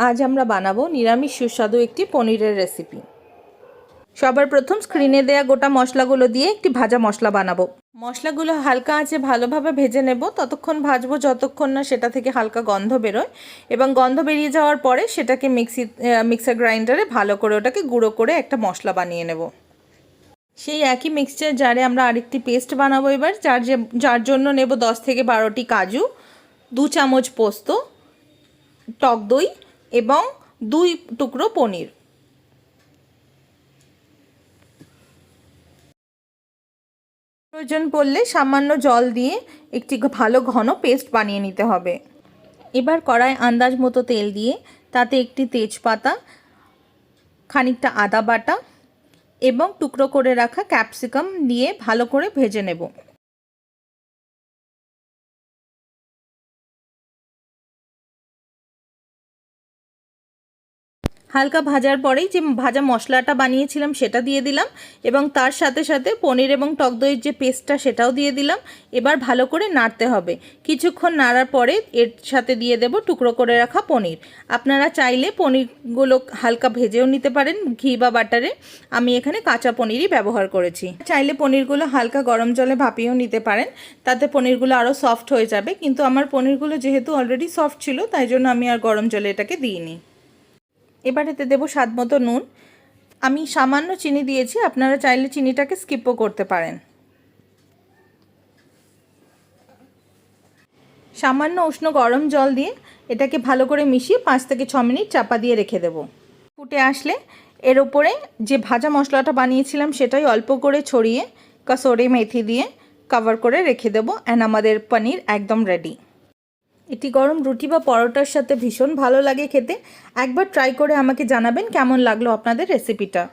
আজ আমরা বানাবো নিরামিষ সুস্বাদু একটি পনিরের রেসিপি। সবার প্রথম স্ক্রিনে দেয়া গোটা মশলাগুলো দিয়ে একটি ভাজা মশলা বানাবো। মশলাগুলো হালকা আঁচে ভালোভাবে ভেজে নেব, ততক্ষণ ভাজবো যতক্ষণ না সেটা থেকে হালকা গন্ধ বেরোয়, এবং গন্ধ বেরিয়ে যাওয়ার পরে সেটাকে মিক্সার গ্রাইন্ডারে ভালো করে ওটাকে গুঁড়ো করে একটা মশলা বানিয়ে নেব। সেই একই মিক্সচার জারে আমরা আরেকটি পেস্ট বানাবো এবার, যার জন্য নেব 10 থেকে 12টি কাজু, 2 চামচ পোস্ত, টক দই এবং 2 টুকরো পনির। প্রয়োজন পড়লে সামান্য জল দিয়ে একটি ভালো ঘন পেস্ট বানিয়ে নিতে হবে। এবার কড়ায় আন্দাজ মতো তেল দিয়ে তাতে একটি তেজপাতা, খানিকটা আদা বাটা এবং টুকরো করে রাখা ক্যাপসিকাম দিয়ে ভালো করে ভেজে নেব। হালকা ভাজার পরেই যে ভাজা মশলাটা বানিয়েছিলাম সেটা দিয়ে দিলাম, এবং তার সাথে সাথে পনির এবং টক দইয়ের যে পেস্টটা সেটাও দিয়ে দিলাম। এবার ভালো করে নাড়তে হবে। কিছুক্ষণ নাড়ার পরে এর সাথে দিয়ে দেব টুকরো করে রাখা পনির। আপনারা চাইলে পনিরগুলো হালকা ভেজেও নিতে পারেন ঘি বা বাটারে। আমি এখানে কাঁচা পনিরই ব্যবহার করেছি। চাইলে পনিরগুলো হালকা গরম জলে ভাপিয়েও নিতে পারেন, তাতে পনিরগুলো আরও সফট হয়ে যাবে। কিন্তু আমার পনিরগুলো যেহেতু অলরেডি সফট ছিল, তাই জন্য আমি আর গরম জলে এটাকে দিইনি। এবার এতে দেবো স্বাদ মতো নুন। আমি সামান্য চিনি দিয়েছি, আপনারা চাইলে চিনিটাকে স্কিপও করতে পারেন। সামান্য উষ্ণ গরম জল দিয়ে এটাকে ভালো করে মিশিয়ে 5 থেকে 6 মিনিট চাপা দিয়ে রেখে দেব। ফুটে আসলে এর ওপরে যে ভাজা মশলাটা বানিয়েছিলাম সেটাই অল্প করে ছড়িয়ে কসুরি মেথি দিয়ে কভার করে রেখে দেবো। অ্যান্ড আমাদের পনির একদম রেডি। এটি গরম রুটি বা পরোটার সাথে ভীষণ ভালো লাগে খেতে। একবার ট্রাই করে আমাকে জানাবেন কেমন লাগলো আপনাদের রেসিপিটা।